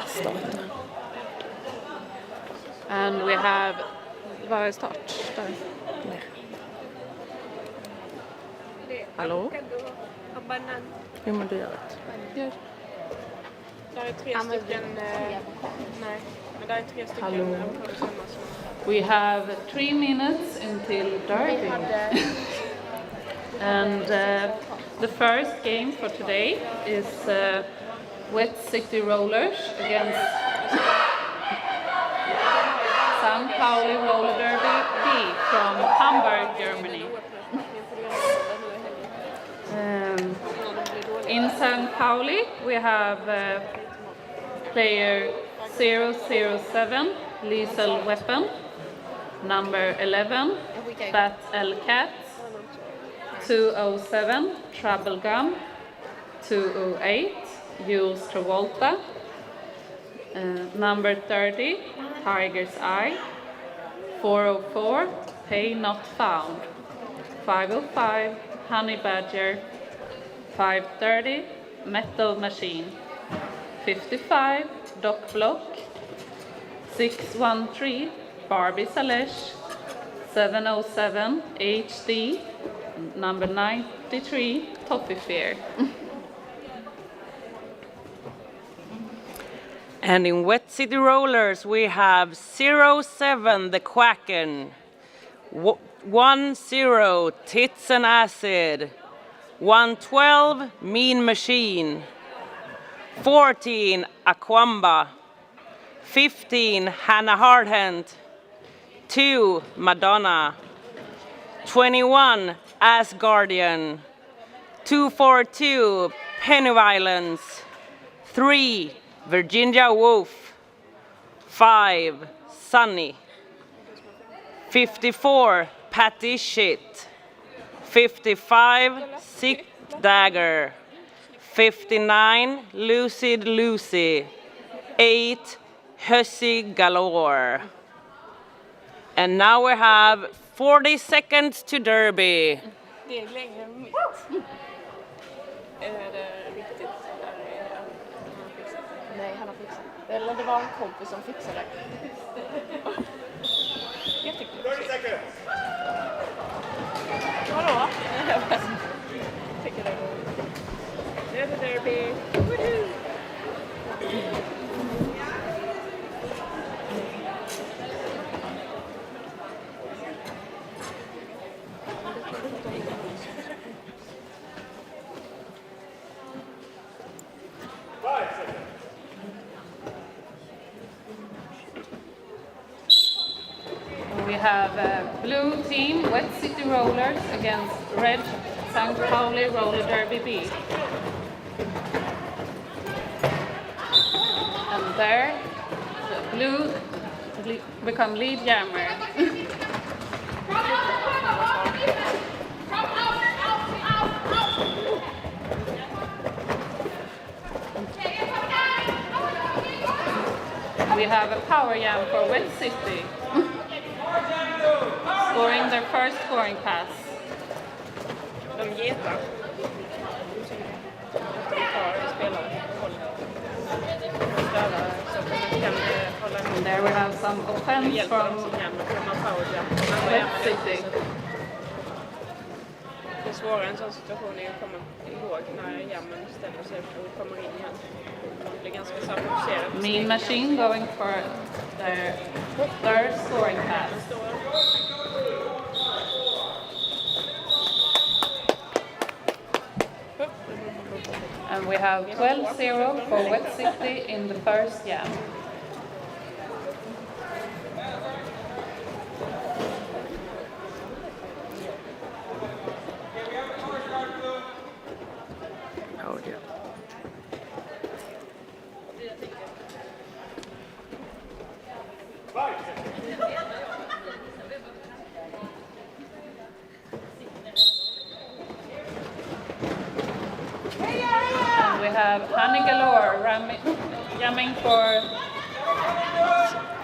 starta. And we have... Vad är start? Där. Ner. Hallå? Hur må du göra det? Gör. Där är 3 stycken... nej, men där är 3 stycken... Hallå? We have 3 minutes until Derby. And the first game for today is Wet City Rollers against St. Pauli Roller Derby B from Hamburg, Germany. In St. Pauli we have player 007, Lethal Weapon, number 11, Bat El Cat, 207, Trouble Gum, 208, Jules Travolta, number 30, Tiger's Eye, 404, Pay Not Found, 505, Honey Badger, 530, Metal Machine, 55, Doc Block, 613, Barbie Salesh, 707, HD, number 93, Toffee Fear. And in Wet City Rollers we have 07 The Quacken, 10 Tits and Acid, 112 Mean Machine, 14 Aquamba, 15 Hannah Hardhand, 2 Madonna, 21 Asgardian, 242 Penny Violence, 3 Virginia Woolf, 5 Sunny, 54 Patty Shit, 55 Sick Dagger, 59 Lucid Lucy, 8 Hussy Galore. And now we have 40 seconds to Derby. Det är längre än mitt. Är det riktigt? Nej, han har fixat. Eller det var en kompis som fixade det. Jag tycker det. 30 seconds! Vadå? Tycker det. Nu är det Derby. Woohoo! We have blue team Wet City Rollers against red St. Pauli Roller Derby B. And there the blue become lead jammer. We have a power jam for Wet City, scoring their first scoring pass. De getar. Vi tar spelare. And there we have some offense from Wet City. Det svåra i en sån situation är att komma ihåg när jammen ställer sig och kommer in igen. Det blir ganska fokuserat. Mean Machine going for their third scoring pass. And we have 12-0 for Wet City in the first jam. Oh, yeah. And we have Honey Galore jamming for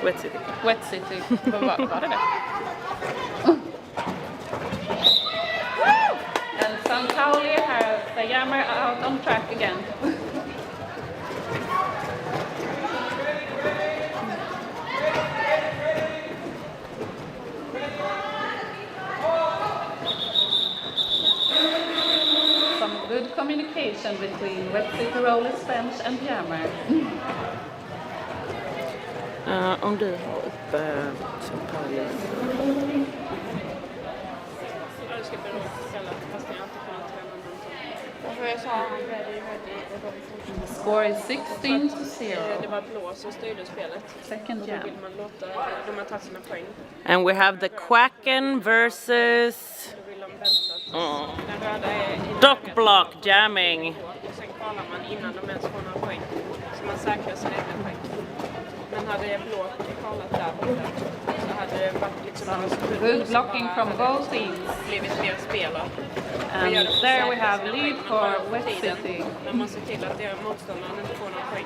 Wet City. Wet City. Vad var det? And St. Pauli has the jammer out on track again. communication between Wet City Rollers bench and jammer. Om du har uppe som Pauli. Ja, det ska bli roligt att spela fast jag inte kunnat träna någonting. Varför jag sa han ready. The score is 16-0. Det var blå som styrde spelet. Second Då jam. vill man låta de har tagit sina poäng. And we have the Quacken versus Då vill de vänta. Den röda är Dock Block jamming. och sen kvalar man innan de ens får några poäng. Så man säkrar sina egna poäng. Men hade blå kvalat där borta så hade det varit liksom några sekunder. Good blocking from both teams. Blivit mer spelare. And there we have lead for Wet City. Men man ser till att motståndaren inte får några poäng.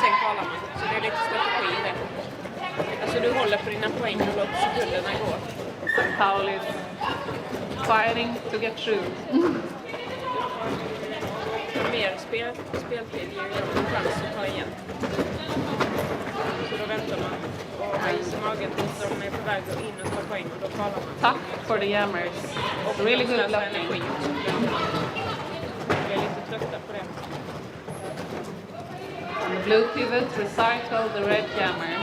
Sen kvalar man. Så det är lite strategi i det. Alltså du håller på dina poäng och låter sekunderna gå. Pauli is fighting to get through. Mer speltid ger ju en chans att ta igen. Så då väntar man och har is i magen tills de är på väg att in och ta poäng och då kvalar man. Tough for the jammers. Really good blocking. Vi är lite trötta på det. And the blue pivot recycle the red jammer.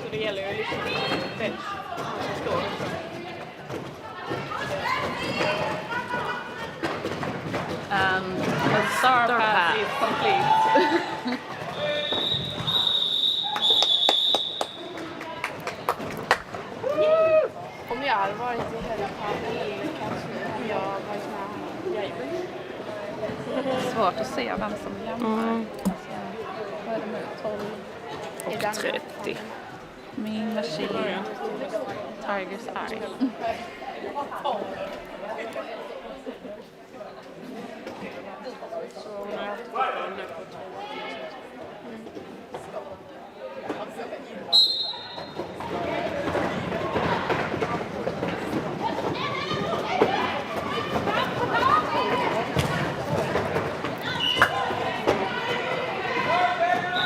Så det gäller ju att lyssna på bench som står. And the star pass is complete. Om jag hade varit i Helsingborg hade jag varit med här. Svårt att se vem som jammar. Vad är det nu? 12. Och 30. Mean Machine. Tiger's Eye. Så hon har fortfarande på 2.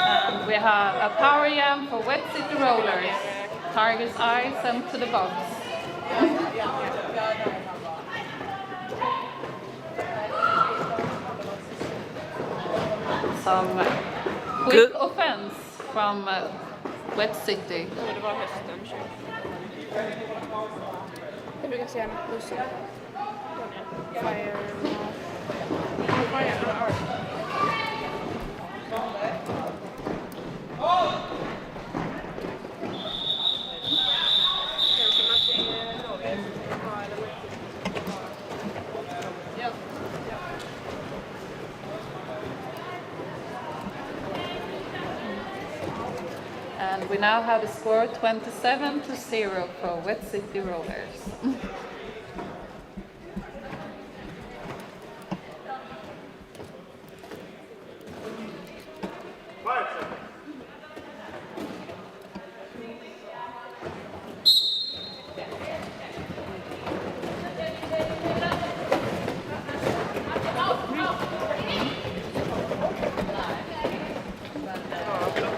And we have a power jam for Wet City Rollers. Tiger's Eye sent to the box. Some quick offense from Wet City. Och det var hösten 20. Jag brukar säga med bussen. Fire. And we now have a score 27-0 for Wet City Rollers.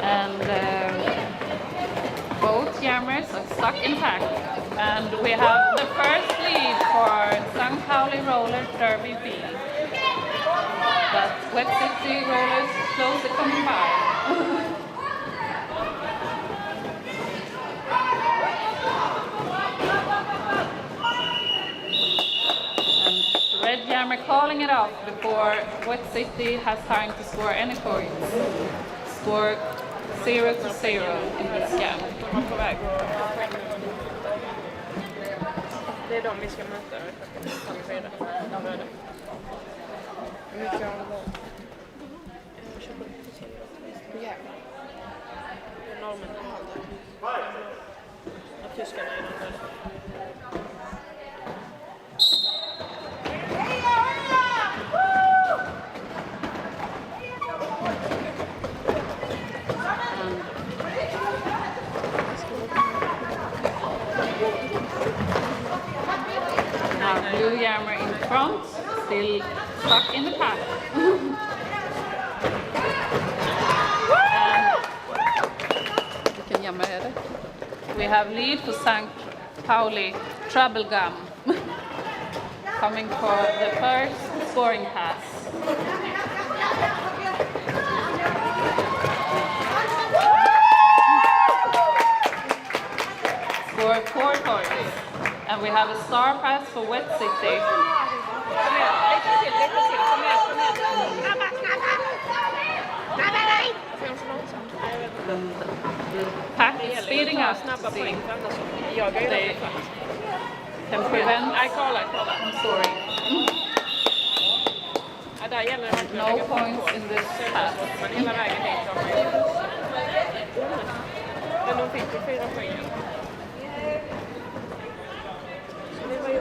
And both jammers are stuck intact. And we have the first lead for St. Pauli Roller Derby B. But Wet City Rollers closely coming by. And Red Jammer calling it off before Wet City has time to score any points. Score 0-0 in this jam. De var på väg att det är de vi ska möta. De röda. Hur mycket har det varit? Jävlar. Norrmännen har och tyskarna är de röda. Now blue jammer in front, still stuck in the pack. Vilken jammer är det? We have lead for St. Pauli Trouble Gum. Coming for the first scoring pass. Score 4 points. And we have a star pass for Wet City. Kom igen, lite till. Kom igen. Får jag så långsamt? And the pack Det is gäller speeding att up ta to snabba see poäng för annars jagar ju they dem fast. can prevent Nej, kolla. from scoring. Ja, där gäller det verkligen att No lägga på points in this pass. Men hela vägen dit har man ju... Men de fick ju 4 poäng. Så det var ju...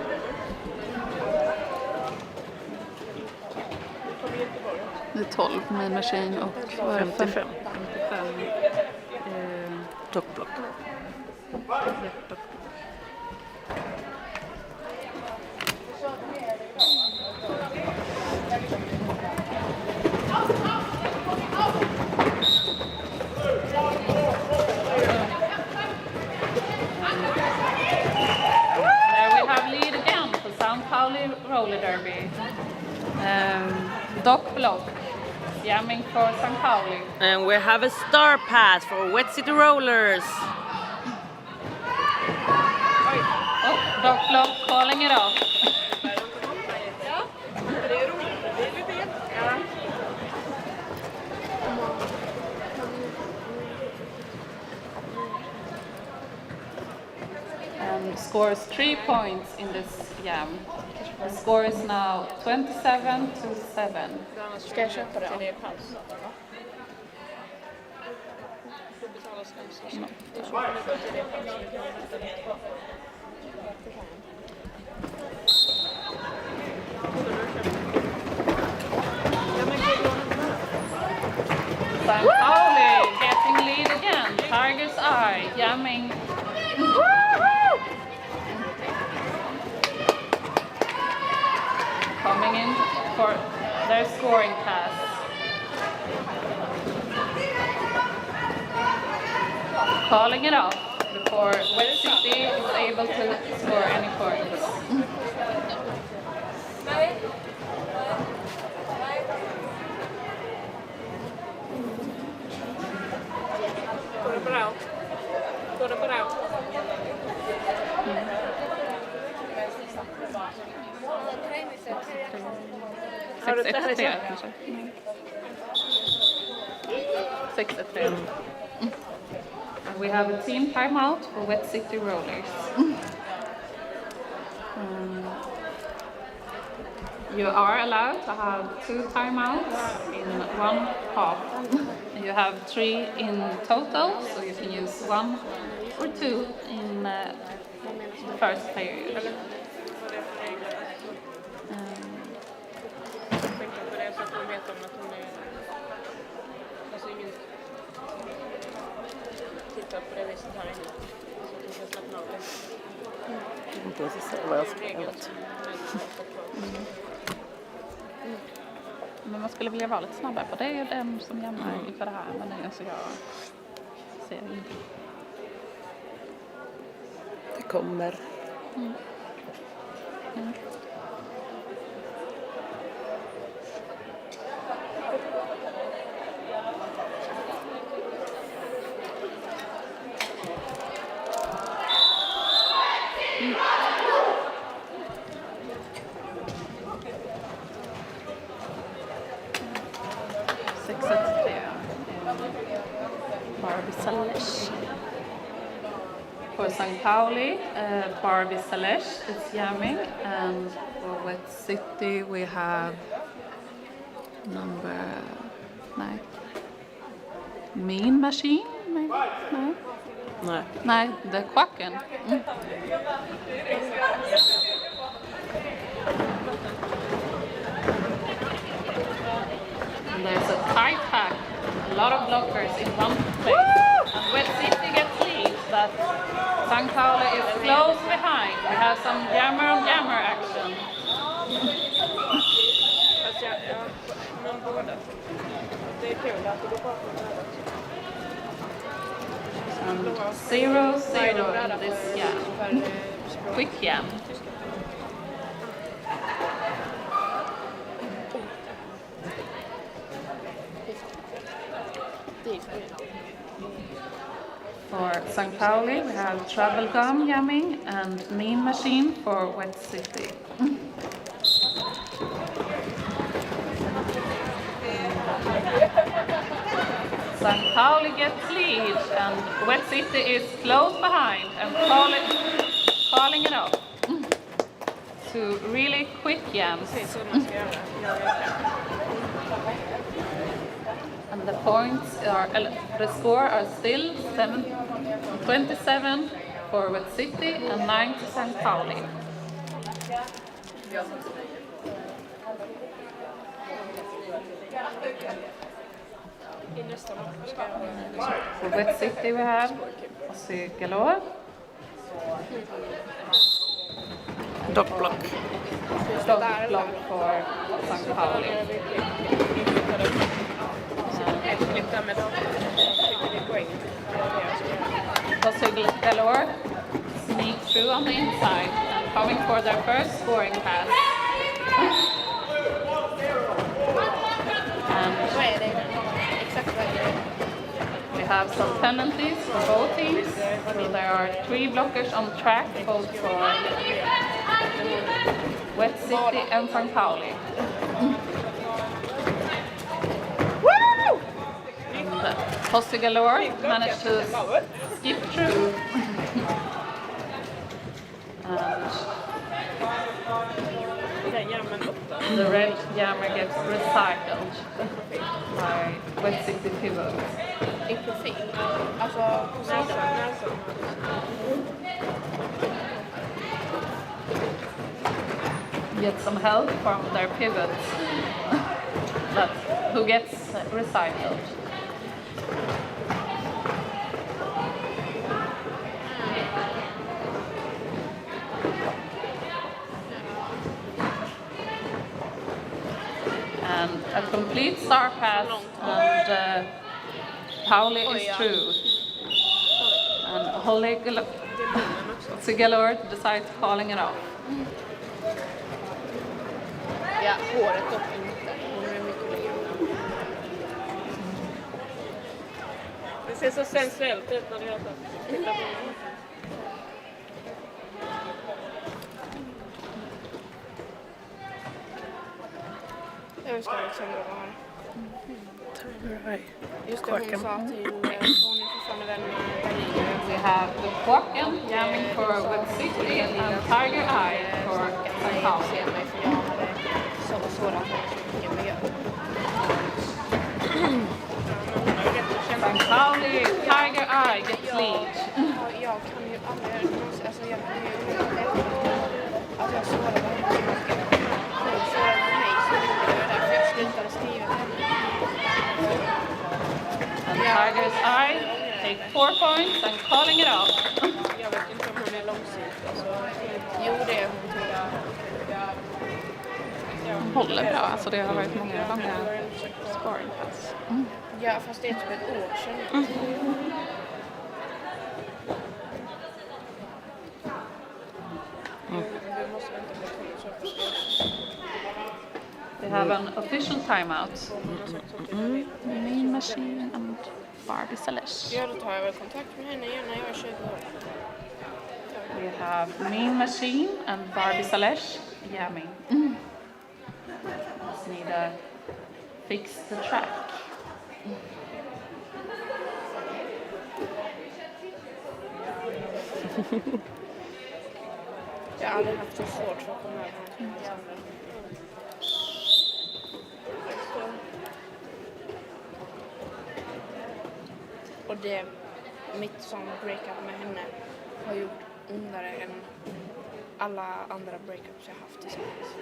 Nu kommer Göteborg också. Det är 12 med machine och 55. 55. Dockblock. There we have lead again for St. Pauli roller derby. Dock block, jamming for St. Pauli. And we have a star pass for Wet City Rollers. Oh, dock block calling it off. Det är roligt. Det är lite ja. And scores 3 points in this jam. The score is now 27-7. Ska jag köpa det? Det är paus. Du betalar snus. Du köper nu bara till det är paus. Du kan vänta lite. Ja, men gud, låna den här. St. Pauli getting lead again. Tiger's Eye jamming. Coming in for their scoring pass. Calling it off before Wet City is able to score any points. Går det bra? Har du 6-1-3 kanske? 6-1-3. And we have a team timeout for Wet City Rollers. You are allowed to have 2 timeouts in 1 half. You have 3 in total, so you can use 1 or 2 in the first period. Tänker på det så att hon vet om att hon är... Alltså ingen tittar på det viset här inne. Så att hon kan slappna av det. Inte ens se vad jag ska göra. Men man skulle vilja vara lite snabbare på det. Det är ju den som jämnar inför det här. Men det är så jag ser inte. Det kommer. Mm. 6-3. Derby-licious. For St. Pauli, Derby-licious is jamming, and for Wet City we have number 9. Mean Machine, maybe? No? Nej. Nej, The Quacken. And there's a tight pack, a lot of blockers in one place. And Wet City gets lead, but St. Pauli is close behind. We have some jammer on jammer action. Fast men båda. Det är kul att det går bakom det här. And 0-0 in this jam. Quick jam. St. Pauli, we have Travel Gum Jamming and Mean Machine for Wet City. St. Pauli gets lead and Wet City is close behind and calling it off. To really quick jams. Precis hur man ska göra. Jag gör det. And the points are, the score are still 27 for Wet City and 9 to St. Pauli. I nästa match ska jag göra. For Wet City we have Ossi Galore. Dockblock. Block for St. Pauli. Ett klipp där med datorn. Jag tycker det är poängen. Ossi Galore sneak through on the inside and coming for their first scoring pass. And Vad är det? Exakt vad är det? we have some penalties for both teams. So there are 3 blockers on track, both for Wet City and St. Pauli. And Ossi Galore managed to skip through. And Den jammen 8. the red jammer gets recycled by Wet City pivot. I profil? Alltså på sidan? Näsan. Get some help from their pivots who gets recycled. And a complete star pass and Pauli is through. And Holly Galore decides calling it off. Ja, håret dock inte. Hon är mycket längre. Det ser så sensuellt ut när du gör så. Titta på mig. Jag ska Alexandra vara här. Right. Just det, hon sa till hon är fortfarande vän med Berlin. We have the Quacken jamming for Wet City and Tiger Eye for St. Pauli. Se mig för jag hade sådant mycket med gör. St. Pauli, Tiger Eye gets lead. Jag kan ju aldrig, alltså jag kan ju, alltså jag sårar mig mycket. Hon sårar mig så mycket, det var därför jag slutade skriva. And Tiger's Eye take 4 points and calling it off. Jag vet inte om hon är långsiktig. Alltså, Jo, det är hon tror jag. Hon håller bra, alltså det har varit många långa scoring pass. Ja, fast det är typ ett år sedan. vi måste vänta på att We have an official timeout. Mean Machine and Barbie Selesh. Ja, då tar jag väl kontakt med henne igen när jag är 20 år. We have Mean Machine and Barbie Selesh jamming. Just need to fix the track. Jag har aldrig haft så svårt för att komma över Alexandra. Och det, mitt som breakup med henne har gjort ondare än alla andra breakups jag haft tillsammans.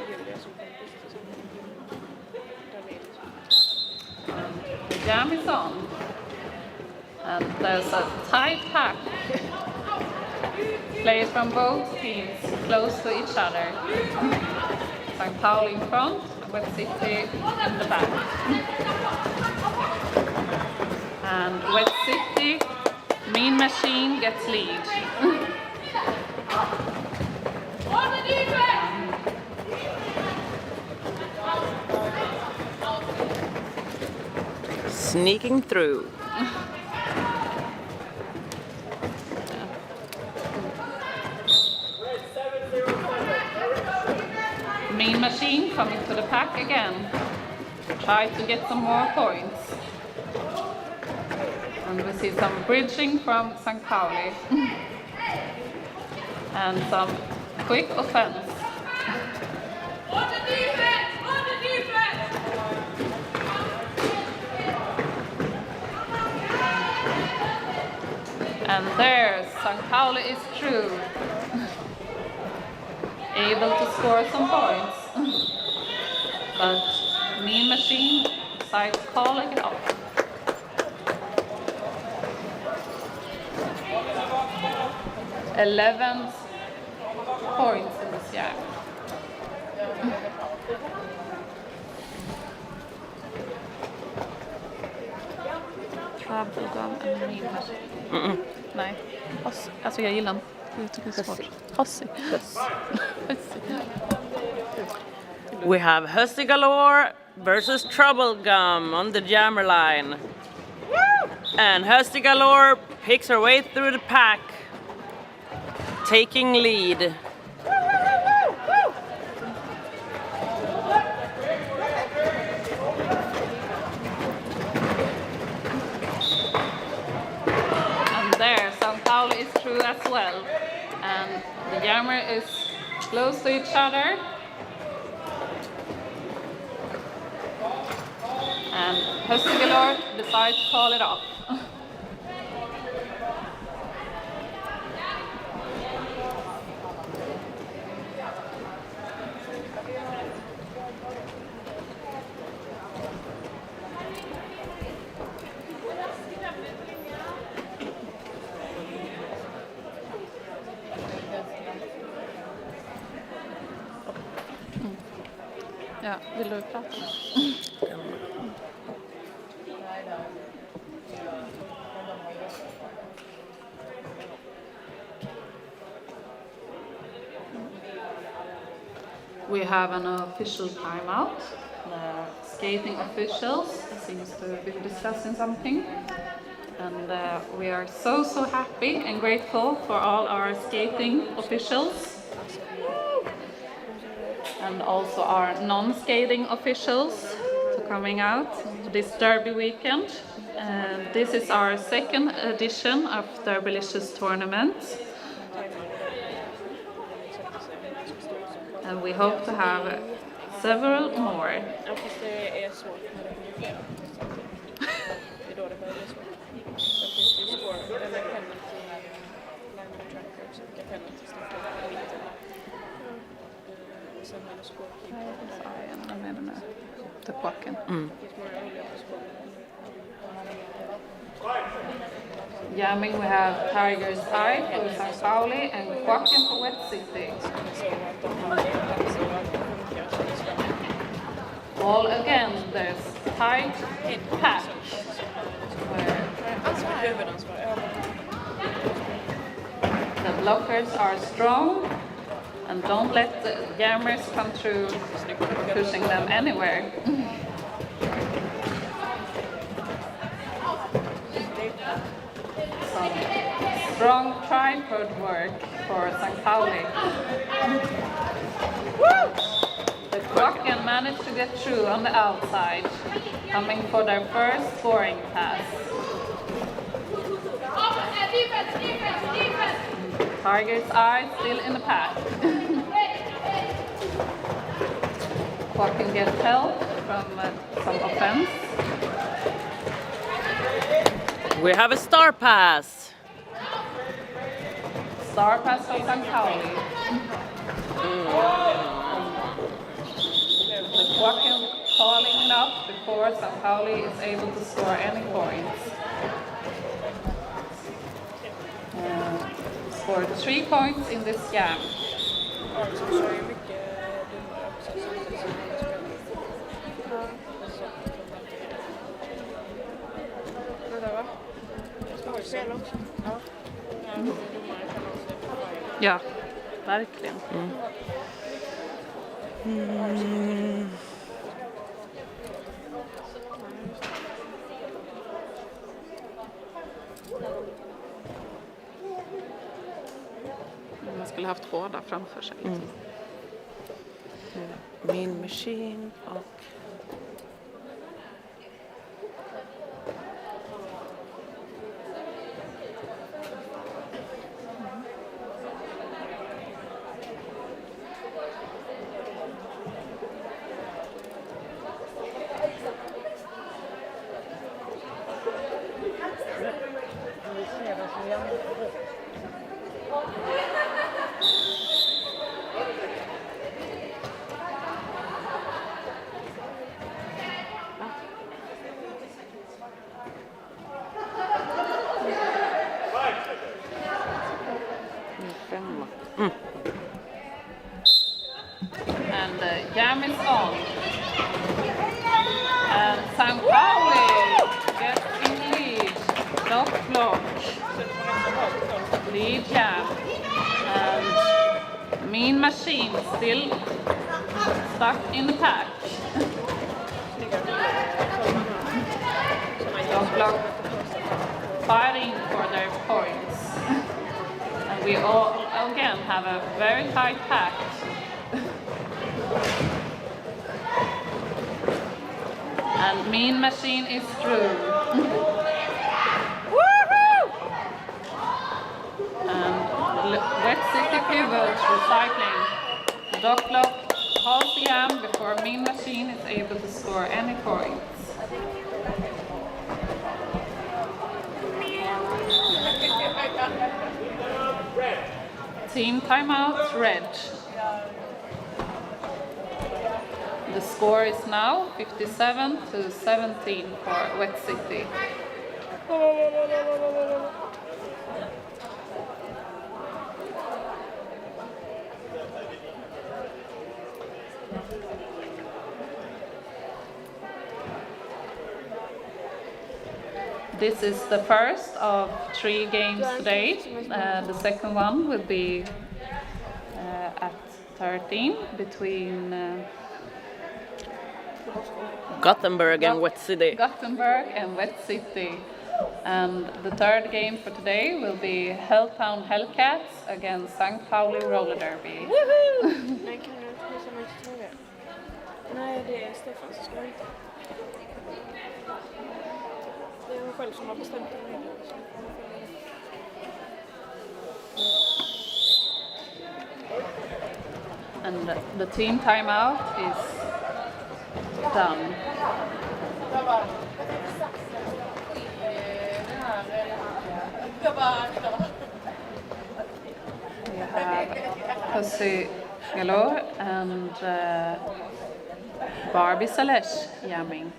Julia som kompis tillsammans. The jam is on. And there's a tight pack. Players from both teams close to each other. St. Pauli in front, Wet City in the back. And Wet City, Mean Machine gets lead. sneaking through. Mean Machine coming to the pack again. Try to get some more points. And we see some bridging from St. Pauli. And some quick offense. On the defense! On the defense! And there, St. Pauli is true. Able to score some points. But Mean Machine decides calling it off. $11 points in this jam. Bubblegum and Mean Machine. Nej, alltså jag gillar den. Jag tycker det är svårt. Hussy. We have Hussy Galore versus Trouble Gum on the jammer line. And Hussy Galore picks her way through the pack, taking lead. And there, St. Pauli is true as well. And the jammer is close to each other. And Hussy Galore decides to call it off. Ja, vill du prata? We have an official timeout. The skating officials seems to have been discussing something. And we are so happy and grateful for all our skating officials. And also our non-skating officials for coming out this Derby weekend. And this is our second edition of Derby-licious tournament. And we hope to have several more. Ja, fast det är svårt när det blir flera. Det är då det börjar bli svårt. Sen finns det ju score, eller penalty, line tracker också, vilka penalties de får i mitten. Sen är det scorekeeper. Jag menar med the pucken. Det finns många roliga på score. Jamming, we have Tiger's Eye for St. Pauli and Quacken for Wet City. All again, there's tight pack. The blockers are strong and don't let the jammers come through pushing them anywhere. Some strong tripod work for St. Pauli. The Quacken managed to get through on the outside, coming for their first scoring pass. Tiger's Eye still in the pack. Quacken gets help from some offense. We have a star pass. Star pass from St. Pauli. The Quacken calling it up before St. Pauli is able to score any points. Scored 3 points in this jam. Ja, verkligen. skulle haft båda framför sig. Mean Machine och... And the jam is on. And St. Pauli gets in lead. Dot block. Lead jam. And Mean Machine still stuck in the pack. Dot block fighting for their points. And we all again have a very tight pack. And Mean Machine is through. Woohoo! And Wet City Pivot Recycling. Docklock holds the jam before Mean Machine is able to score any points. Team timeout, red. The score is now 57-17 for Wet City. This is the first of 3 games today. The second one will be at 13 between Gothenburg and Wet City. Gothenburg and Wet City. And the third game for today will be Helltown Hellcats against St. Pauli Roller Derby. Nej, kan du inte visa mig till fråga? Nej, det är Stefan som ska inte. Det är hon själv som har bestämt det. And the team timeout is done. We have Pussy Galore and Barbie Salesh jamming.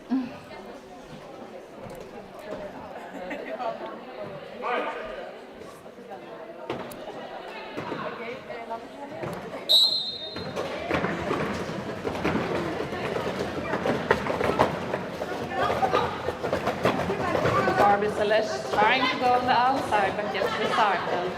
Barbie Celeste trying to go on the outside but gets recycled.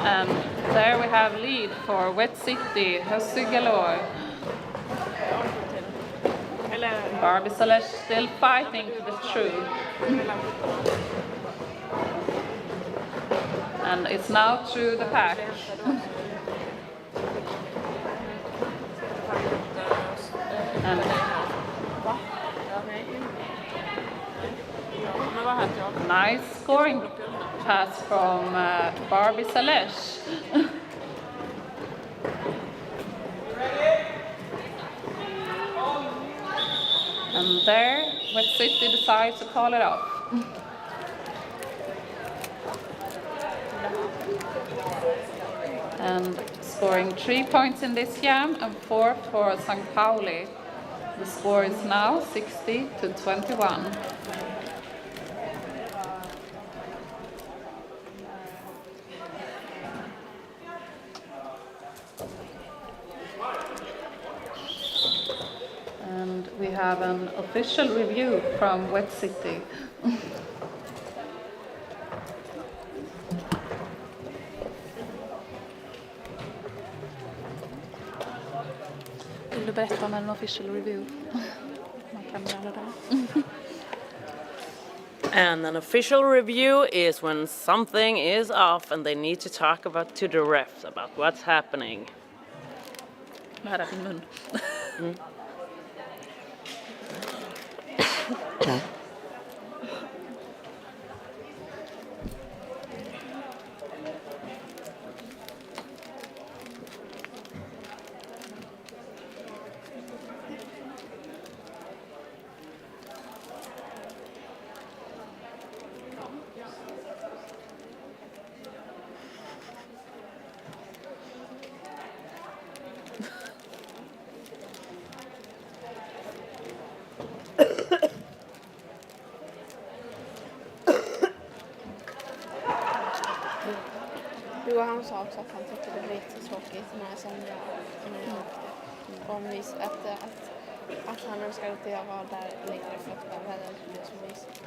And there we have lead for Wet City, Hussy Galore. Barbie Celeste still fighting to the truth. And it's now through the pack. And nice scoring pass from Barbie Celeste. And there, Wet City decides to call it off. And scoring 3 points in this jam and 4 for St. Pauli. The score is now 60-21. And we have an official review from Wet City. berätta om en official review. Man kan göra det. And an official review is when something is off and they need to talk about to the refs about what's happening. Nära din mun. Jo, han sa också att han tyckte det blev jättetråkigt när jag åkte. Om att han önskade att jag var där längre för att det hade blivit så mysigt.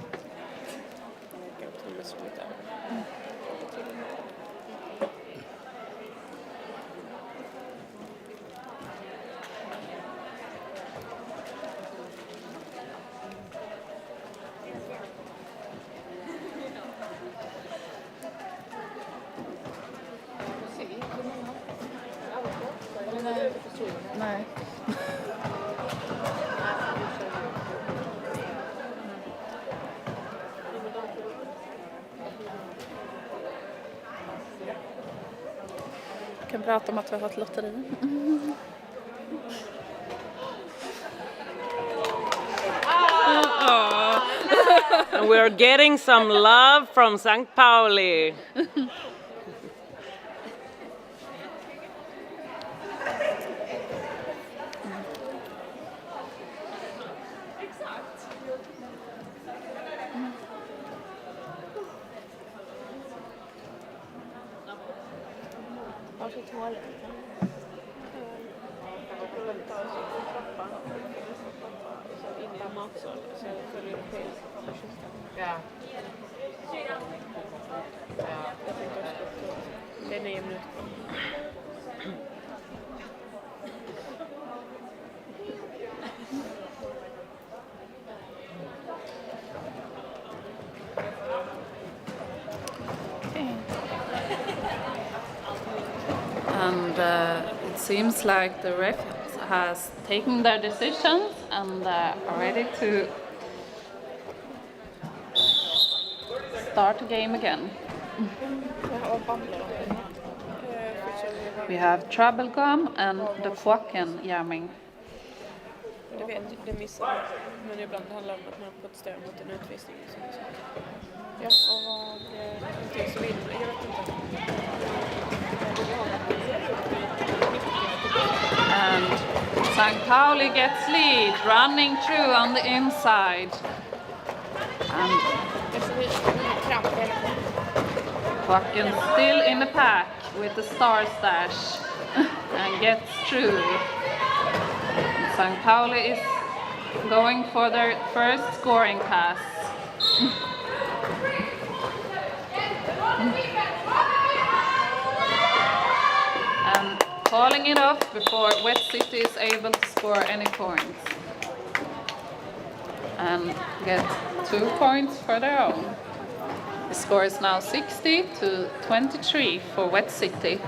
Nej. Vi kan prata om att vi har fått lotteri. And we're getting some love from St. Pauli. Vart är toaletten? In i matsalen så jag följer upp Ja. Jag tänkte också att det är 9 minuter kvar. And it seems like the ref has taken their decisions and are ready to start the game again. Vad babblar de? We have Trouble Gum and the Quacken jamming. Det missar jag. Men ibland handlar det om att man protesterar mot en utvisning. Ja, och vad... Någonting så vinner jag vet inte. And St. Pauli gets lead, running through on the inside. And Jag ser kramp hela tiden. Quacken still in the pack with the star stash and gets through. St. Pauli is going for their first scoring pass. And calling it off before West City is able to score any points. And get 2 points for their own. The score is now 60-23 for West City.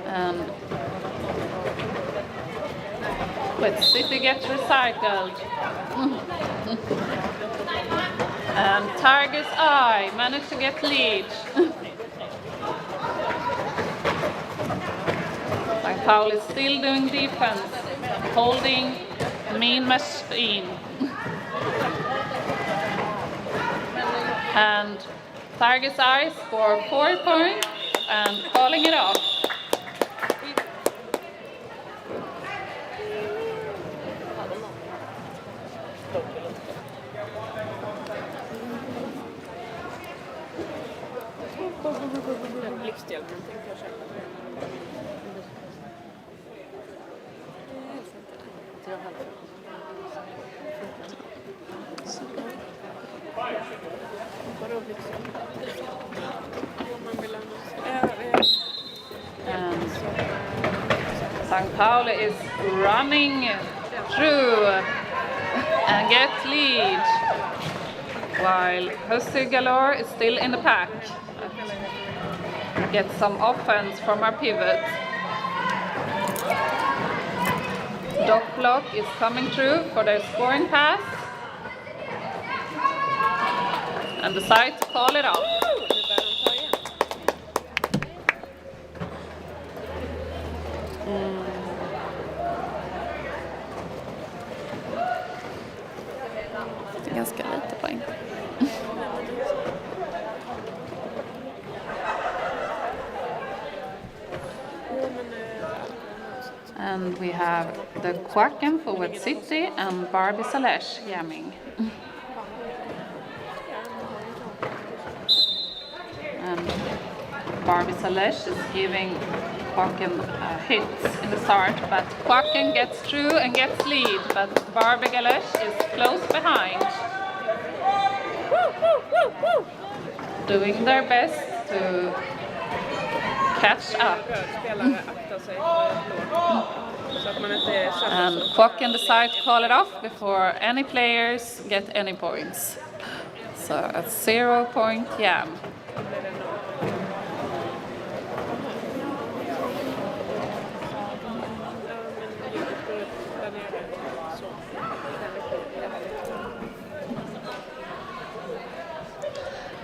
And West City gets recycled. And Tiger's Eye managed to get lead. St. Pauli is still doing defense, holding Mean Machine. And Tiger's Eye scored 4 points and calling it off. Den blixthjälpen tänkte jag köpa. Vadå byxor? Om man vill lämna sig. And St. Pauli is running through and gets lead, while Helsingborg is still in the pack. Get some offense from our pivot. Dockblock is coming through for their scoring pass and decide to call it off. Nu börjar de ta igen. Det är ganska lite poäng. And we have the Quacken for Wet City and Barbie Salesh jamming. And Barbie Salesh is giving Quacken hits in the start, but Quacken gets through and gets lead, but Barbie Salesh is close behind. Doing their best to catch up. Spelare aktar sig för låt. Så att man inte And Quacken decide to call it off before any players get any points. So a 0-point jam.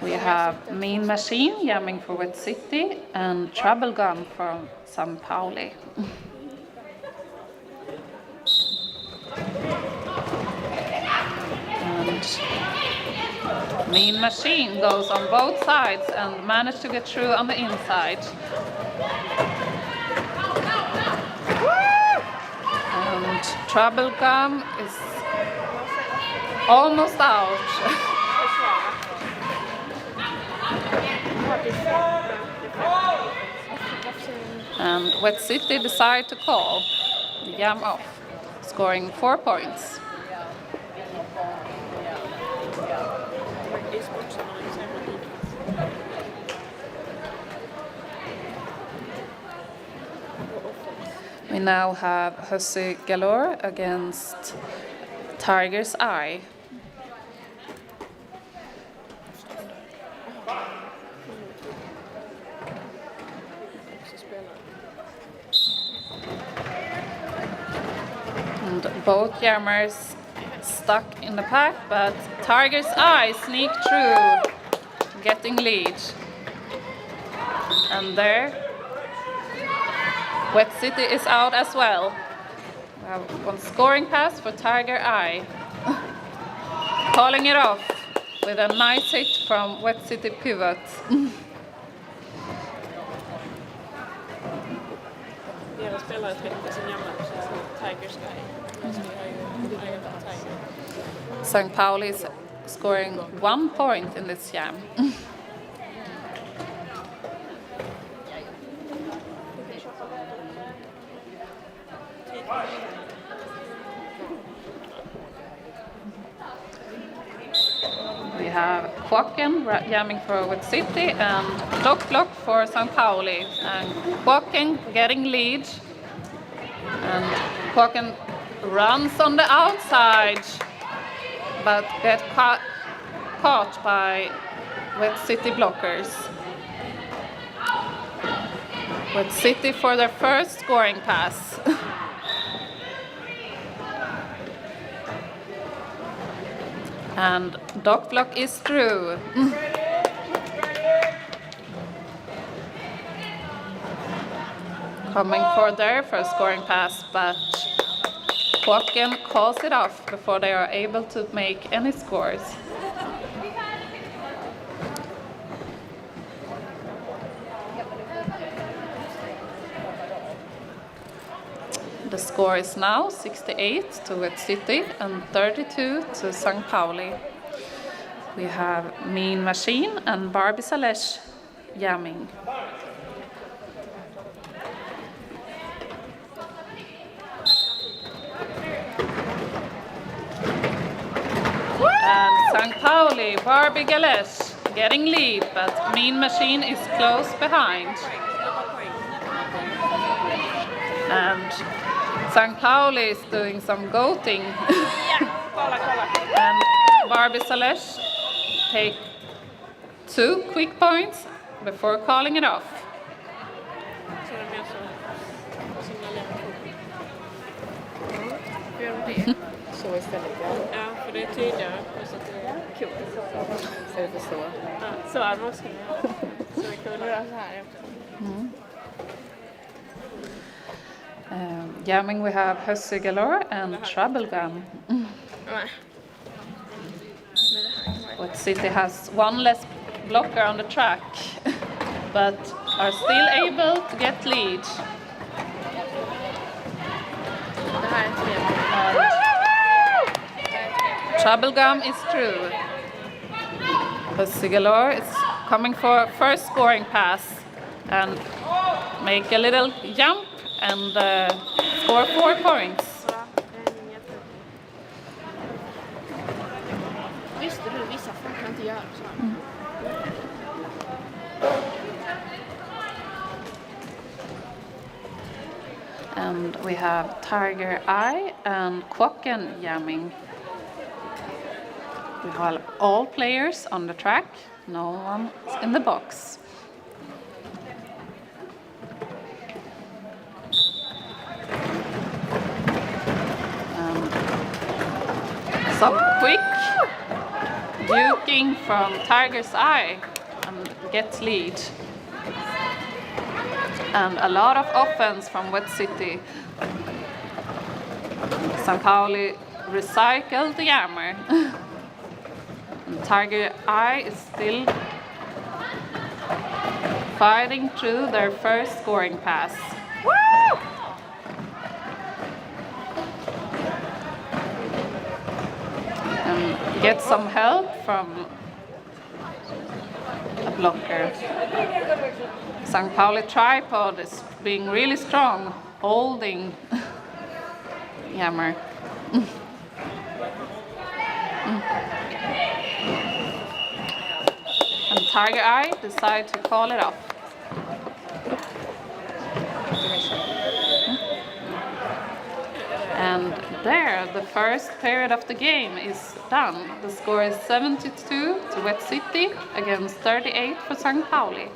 We have Mean Machine jamming for Wet City and Trouble Gun from St. Pauli. And Mean Machine goes on both sides and managed to get through on the inside. And Trouble Gun is almost out. And Wet City decide to call the jam off, scoring 4 points. We now have Hussy Galore against Tiger's Eye. And both jammers stuck in the pack, but Tiger's Eye sneak through, getting lead. And there, Wet City is out as well. We have one scoring pass for Tiger Eye. Calling it off with a nice hit from Wet City pivot. Deras spelare tryckte sin jämna Tigers Eye. St. Pauli is scoring 1 point in this jam. We have Quacken jamming for Wet City and Dockblock for St. Pauli. And Quacken getting lead. And Quacken runs on the outside, but get caught by Wet City blockers. Wet City for their first scoring pass. And Dockblock is through. Coming for their first scoring pass, but Quacken calls it off before they are able to make any scores. The score is now 68 to Wet City and 32 to St. Pauli. We have Mean Machine and Barbie Salesh jamming. And St. Pauli, Derby-licious getting lead, but Mean Machine is close behind. And St. Pauli is doing some goating. And Derby-licious take 2 quick points before calling it off. Så de gör så signalerar Hur gör de det? Så istället, ja. Ja, för det är tydligare. Och så att det är kul. Istället för så. Ja, så är det också. Så det är kul. Och göra så här också. Jamming we have Hussy Galore and Trouble Gum. Nej. What City has one less blocker on the track, but are still able to get lead. Det här är trevligt. And Trouble Gum is through. Hussy Galore is coming for first scoring pass and make a little jump and score 4 points. Visste du, vissa folk kan inte göra så. And we have Tiger Eye and Quocken jamming. We have all players on the track, no one in the box. Some quick duking from Tiger's Eye and gets lead. And a lot of offense from Wet City. St. Pauli recycled the jammer. And Tiger Eye is still fighting through their first scoring pass. Woo! And get some help from a blocker. St. Pauli tripod is being really strong, holding jammer. And Tiger Eye decide to call it off. And there, the first period of the game is done. The score is 72 to Wet City against 38 for St. Pauli.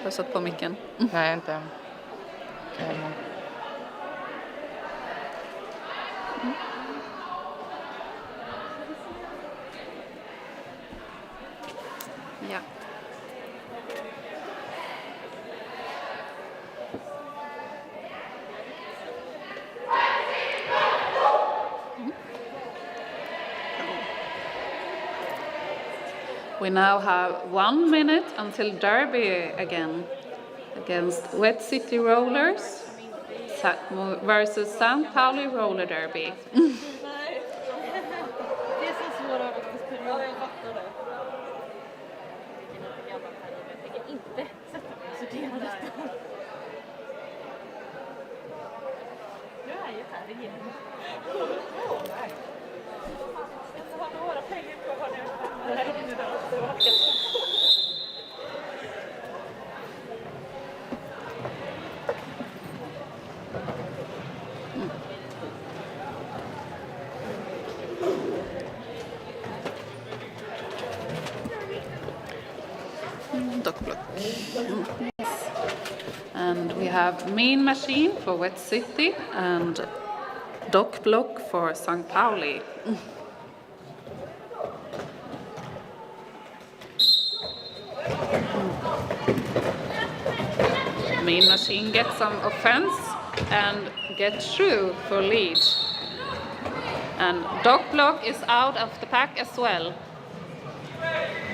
pussat på micken. Nej, inte än. Okej, men- Ja. We now have 1 minute until Derby again against Wet City Rollers versus St. Pauli Roller Derby. Det är så svåra åkningsperioder. Ja, jag fattar det. Jag tänker inte sätta mig och sortera detta. Nu är jag här igen. Jag ska ha några pengar på vad det är tillbaka. Dock block. And we have Mean Machine for Wet City and Dock block for St. Pauli. Mean Machine gets some offense and gets through for lead. And Dock block is out of the pack as well.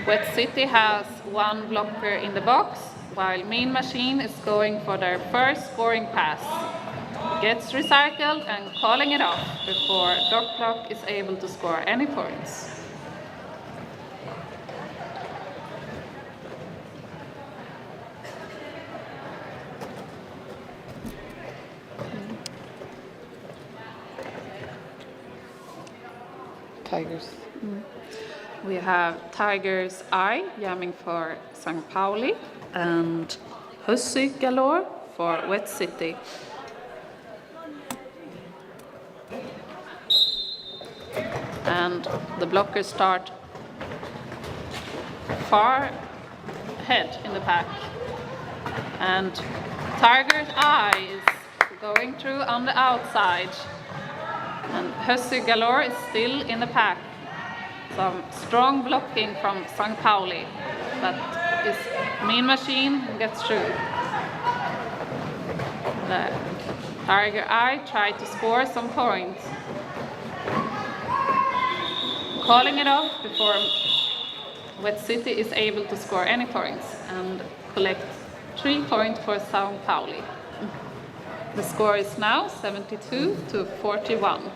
Wet City has 1 blocker in the box, while Mean Machine is going for their first scoring pass. Gets recycled and calling it off before Dock block is able to score any points. Tigers. We have Tiger's Eye jamming for St. Pauli and Hussy Galore for Wet City. And the blockers start far ahead in the pack. And Tiger's Eye is going through on the outside. And Hussy Galore is still in the pack. Some strong blocking from St. Pauli, but this Mean Machine gets through. The Tiger Eye tried to score some points, calling it off before Wet City is able to score any points and collect 3 points for St. Pauli. The score is now 72-41.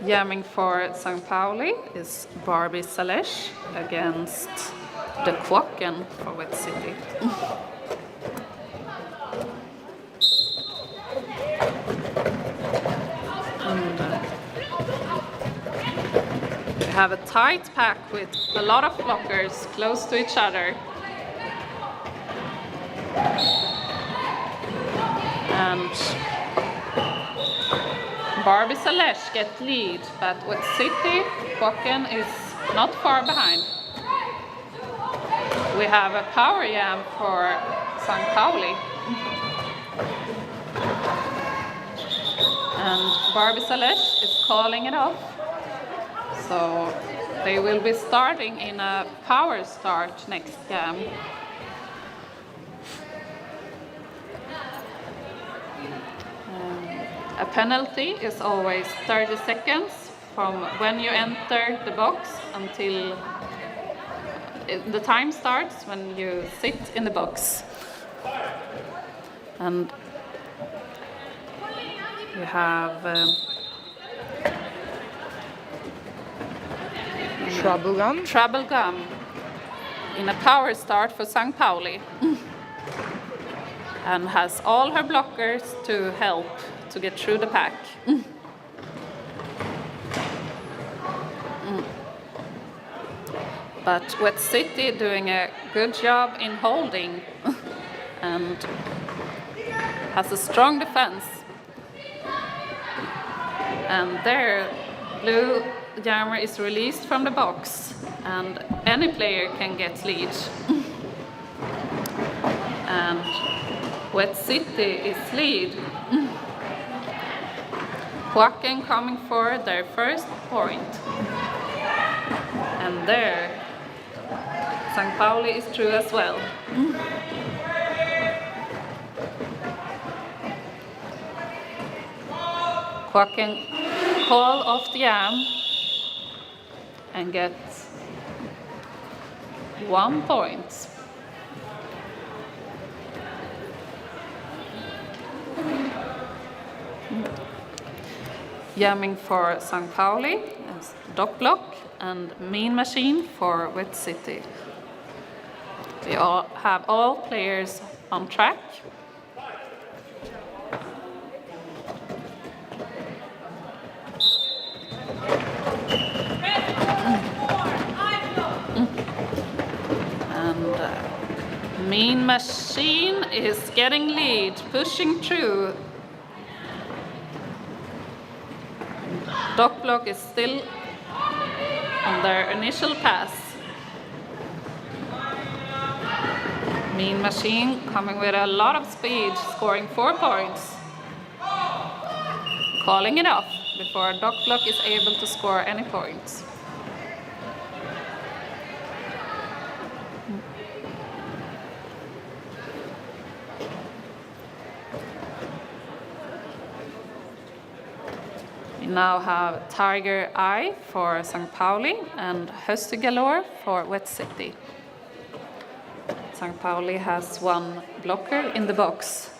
Jamming for St. Pauli is Barbie Salesh against the Quacken for Wet City. And, we have a tight pack with a lot of blockers close to each other. And Barbie Salesh get lead, but Wet City, Quacken is not far behind. We have a power jam for St. Pauli. And Barbie Salesh is calling it off. So they will be starting in a power start next jam. A penalty is always 30 seconds from when you enter the box until the time starts when you sit in the box. And we have Trouble Gum in a power start for St. Pauli and has all her blockers to help to get through the pack. But Wet City doing a good job in holding and has a strong defense. And their blue jammer is released from the box and any player can get lead. And Wet City is lead. Quacken coming for their first point. And there, St. Pauli is through as well. Quacken call off the jam and get 1 point. Jamming for St. Pauli is Dock Block and Mean Machine for Wet City. We all have all players on track. And Mean Machine is getting lead, pushing through. Dock Block is still on their initial pass. Mean Machine coming with a lot of speed, scoring 4 points. Calling it off before Dock Block is able to score any points. We now have Tiger Eye for St. Pauli and Höster Galore for Wet City. St. Pauli has 1 blocker in the box.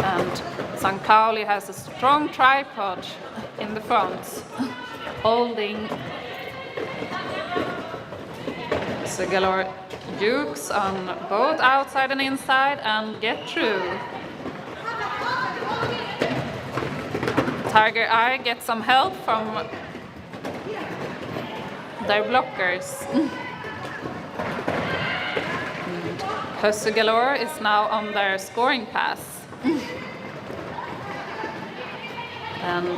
And St. Pauli has a strong tripod in the front, holding the Galore dukes on both outside and inside and get through. Tiger Eye gets some help from their blockers. Höster Galore is now on their scoring pass and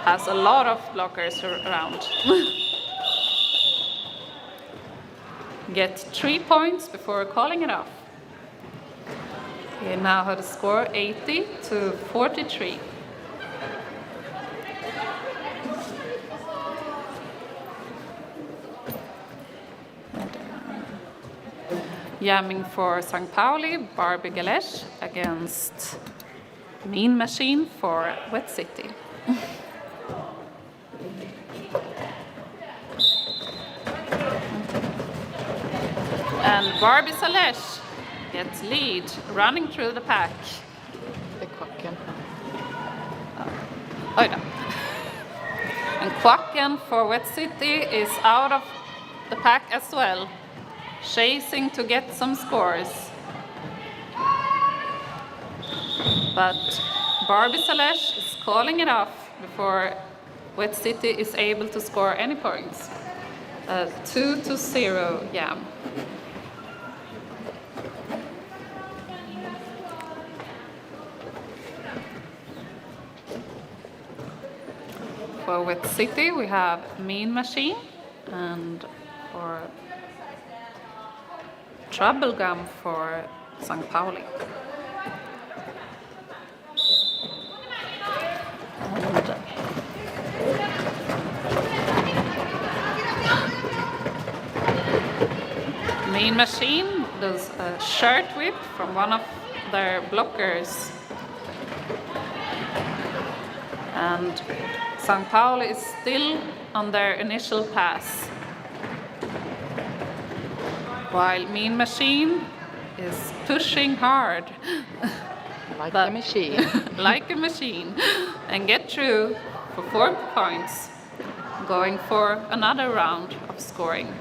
has a lot of blockers around. Get 3 points before calling it off. We now have the score 80 to 43. Jamming for St. Pauli, Derby-licious against Mean Machine for Wet City. And Derby-licious gets lead, running through the pack. The Quacken. And Quacken for Wet City is out of the pack as well, chasing to get some scores. But Derby-licious is calling it off before Wet City is able to score any points. 2-0 jam. For Wet City we have Mean Machine, and for Trouble Gum for St. Pauli. And Mean Machine does a shirt whip from one of their blockers. And St. Pauli is still on their initial pass, while Mean Machine is pushing hard. Like a machine. Like a machine, and get through for 4 points, going for another round of scoring.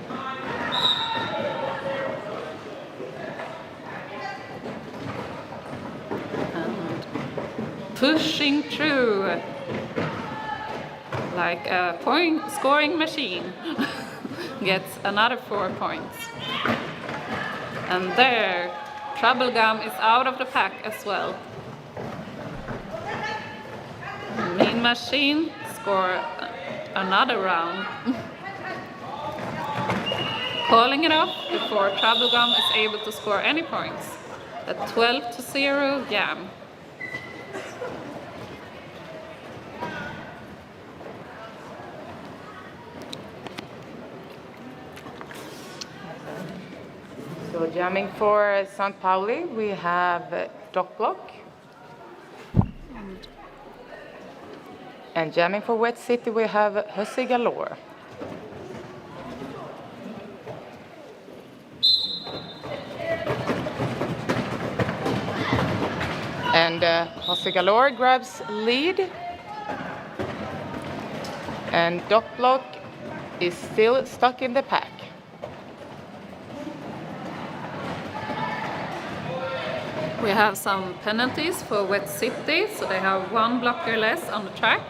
And pushing through like a scoring machine, gets another 4 points. And there, Troublegum is out of the pack as well. Mean Machine score another round. Calling it off before Troublegum is able to score any points. A 12-0 jam. So jamming for St. Pauli, we have Dock Block. And jamming for Wet City, we have Hussy Galore. And Hussy Galore grabs lead. And Dock Block is still stuck in the pack. We have some penalties for Wet City, so they have one blocker less on the track.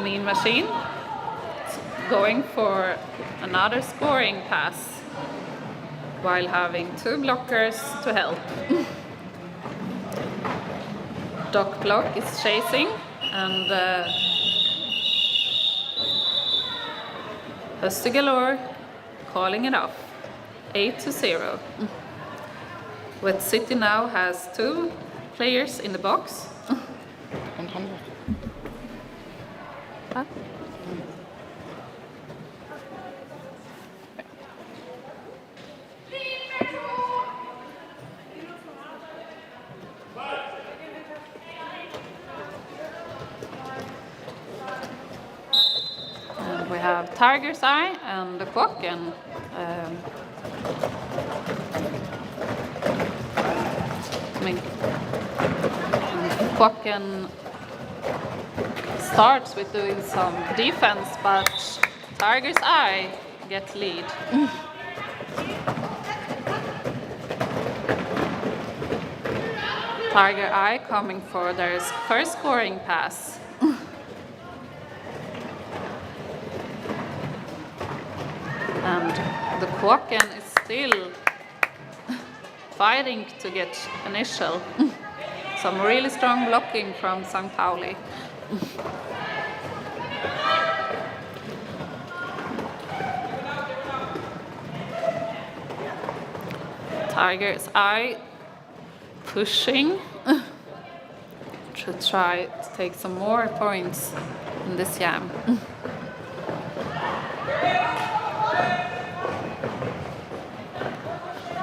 Mean Machine going for another scoring pass while having two blockers to help. Dock Block is chasing and Hussy Galore calling it off. 8-0. Wet City now has two players in the box. And 100. Huh? And we have Tiger's Eye and the Quack and Quacken starts with doing some defense, but Tiger's Eye gets lead. Tiger Eye coming for their first scoring pass. And the Quacken is still fighting to get initial. Some really strong blocking from St. Pauli. Tiger's Eye pushing to try to take some more points in this jam.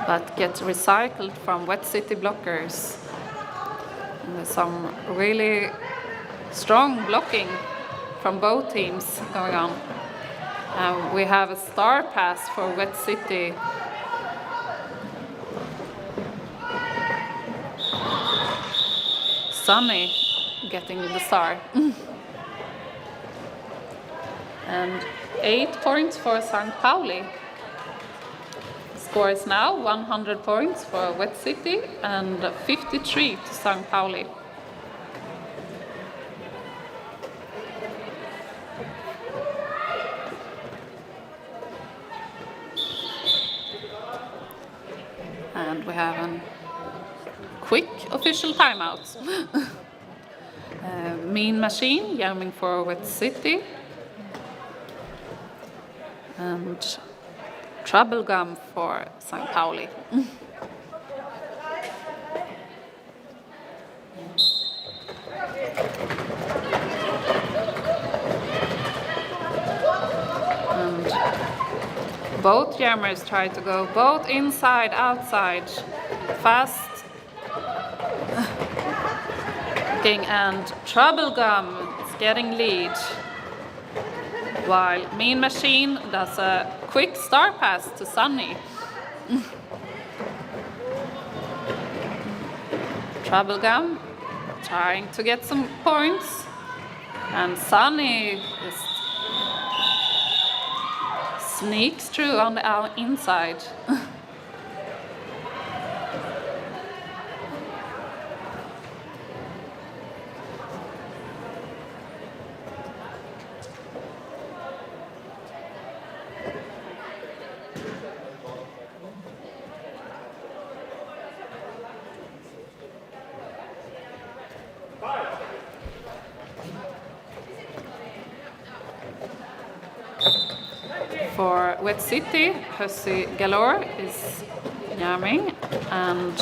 But get recycled from Wet City blockers. And there's some really strong blocking from both teams going on. We have a star pass for Wet City. Sunny getting the star. And 8 points for St. Pauli. Scores now 100 points for Wet City and 53 to St. Pauli. And we have a quick official timeout. Mean Machine jamming for Wet City. And Troublegum for St. Pauli. And both jammers try to go both inside, outside, fast. And Troublegum is getting lead. While Mean Machine does a quick star pass to Sunny. Troublegum trying to get some points. And Sunny sneaks through on the inside. For Wet City, Hussy Galore is jamming, and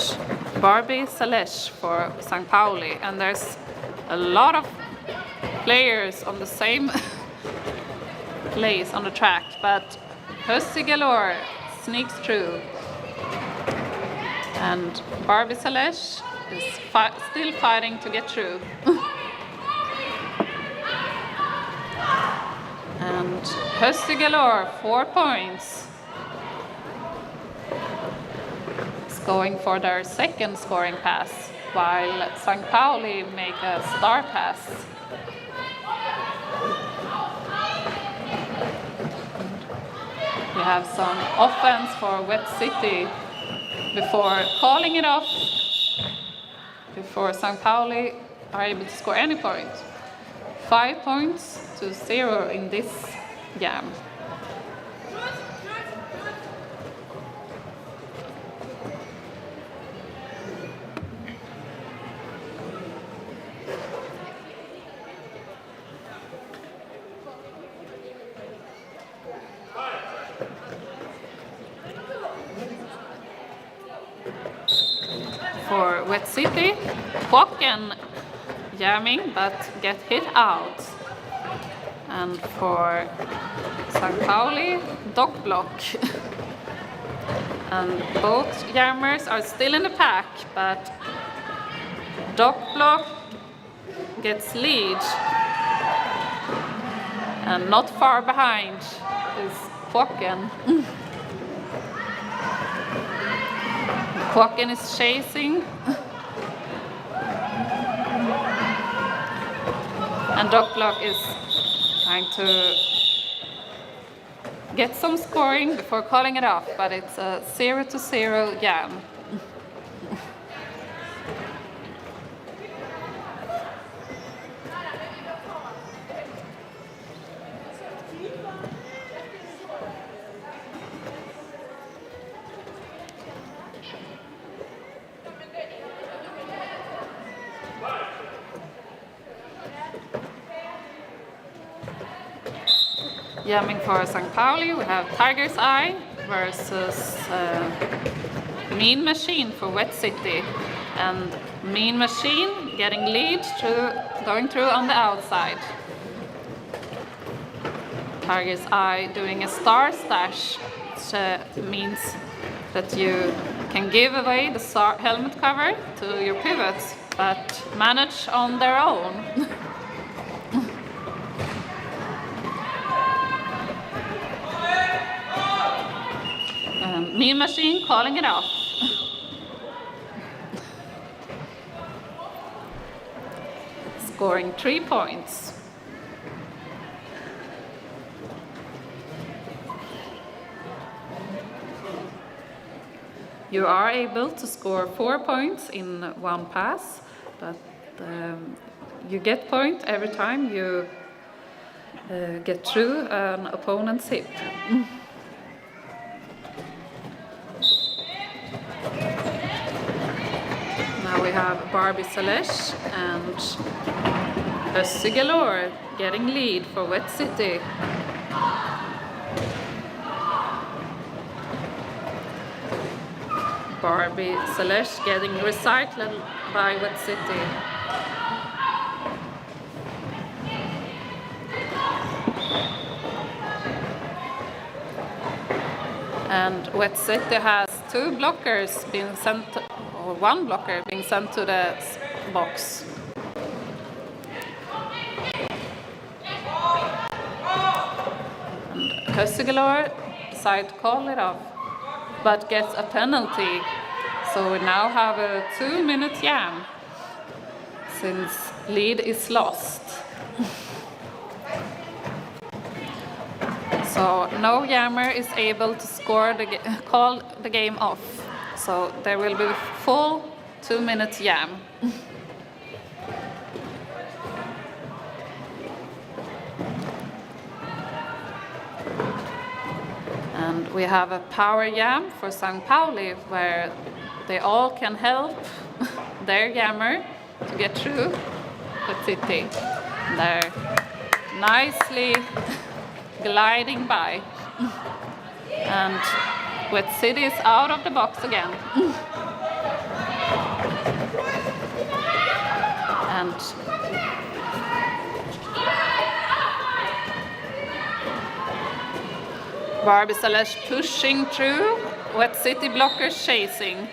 Derby-licious for St. Pauli. And there's a lot of players on the same place on the track, but Hussy Galore sneaks through. And Derby-licious is still fighting to get through. And Hussy Galore, 4 points. Is going for their second scoring pass, while St. Pauli make a star pass. We have some offense for Wet City before calling it off, before St. Pauli are able to score any point. 5 points to 0 in this jam. For Wet City, Quocken jamming but get hit out. And for St. Pauli, dog block. And both jammers are still in the pack, but dog block gets lead. And not far behind is Quocken. Quocken is chasing. And dog block is trying to get some scoring before calling it off, but it's a 0-0 jam. Jamming for St. Pauli, we have Tiger's Eye versus Mean Machine for Wet City. And Mean Machine getting lead through, going through on the outside. Tiger's Eye doing a star stash, which means that you can give away the star helmet cover to your pivots, but manage on their own. Mean Machine calling it off. Scoring 3 points. You are able to score 4 points in one pass, but you get point every time you get through an opponent's hip. Now we have Derby-licious and Hussy Galore getting lead for Wet City. Derby-licious getting recycled by Wet City. And Wet City has 2 blockers being sent, or 1 blocker being sent to the box. And Hussy Galore decide to call it off, but gets a penalty. So we now have a 2-minute jam, since lead is lost. So no jammer is able to score call the game off. So there will be a full 2-minute jam. And we have a power jam for St. Pauli, where they all can help their jammer to get through the city. They're nicely gliding by. And Wet City is out of the box again. And Derby-licious pushing through, Wet City blockers chasing.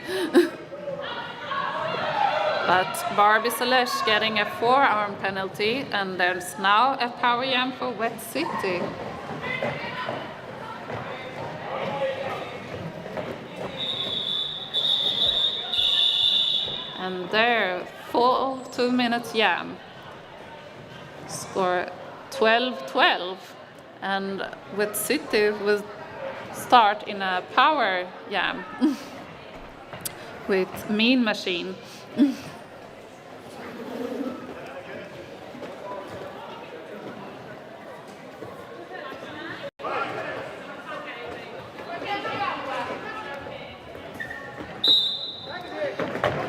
But Derby-licious getting a forearm penalty, and there's now a power jam for Wet City. And there, full 2-minute jam. Score 12-12. And Wet City will start in a power jam with Mean Machine. We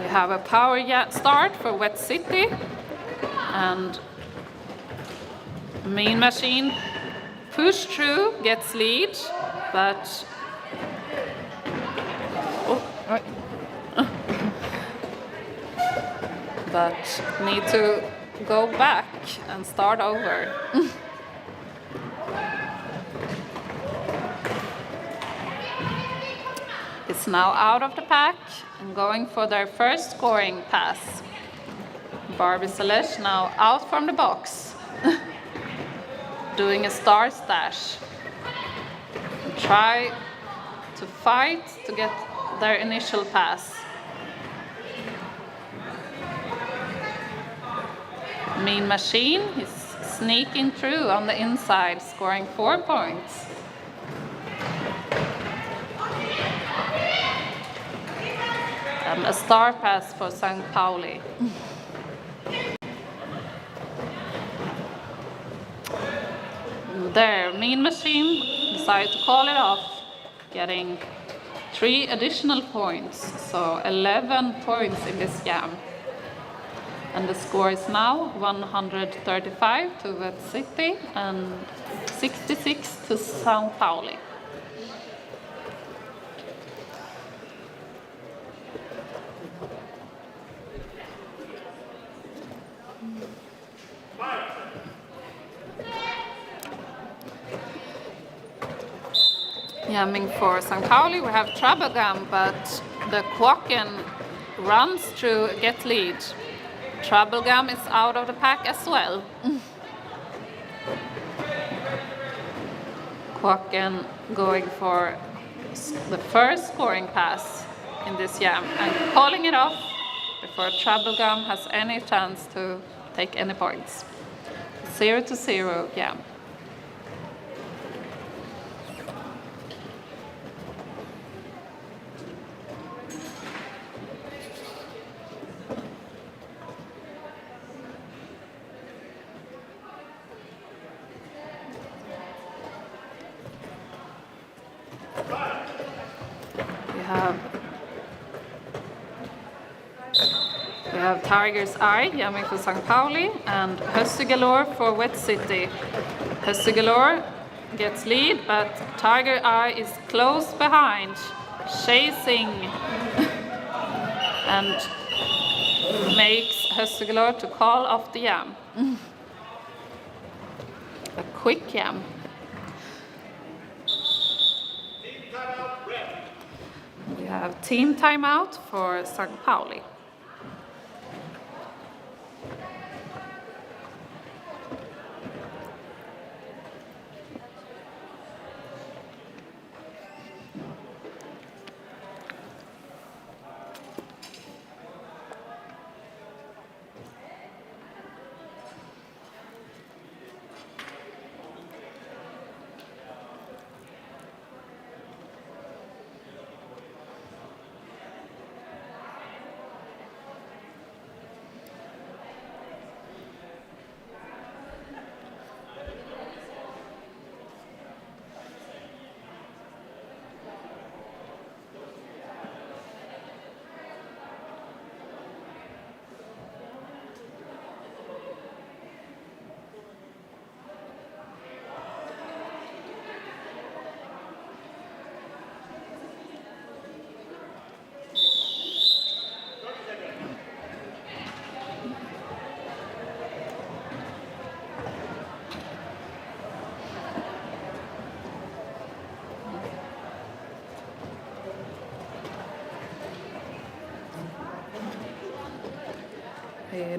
have a power start for Wet City, and Mean Machine push through, gets lead, but but need to go back and start over. It's now out of the pack and going for their first scoring pass. Derby-licious now out from the box, doing a star stash. And try to fight to get their initial pass. Mean Machine is sneaking through on the inside, scoring 4 points. And a star pass for St. Pauli. There, Mean Machine decided to call it off, getting 3 additional points, so 11 points in this jam. And the score is now 135 to Wet City and 66 to St. Pauli. Jamming for St. Pauli, we have Troublegum, but the Quacken runs through, get lead. Troublegum is out of the pack as well. Quacken going for the first scoring pass in this jam and calling it off before Troublegum has any chance to take any points. 0-0 jam. We have Tiger's Eye jamming for St. Pauli and Hussy Galore for Wet City. Hussy Galore gets lead, but Tiger Eye is close behind, chasing and makes Hussy Galore to call off the jam. A quick jam. We have team timeout for St. Pauli.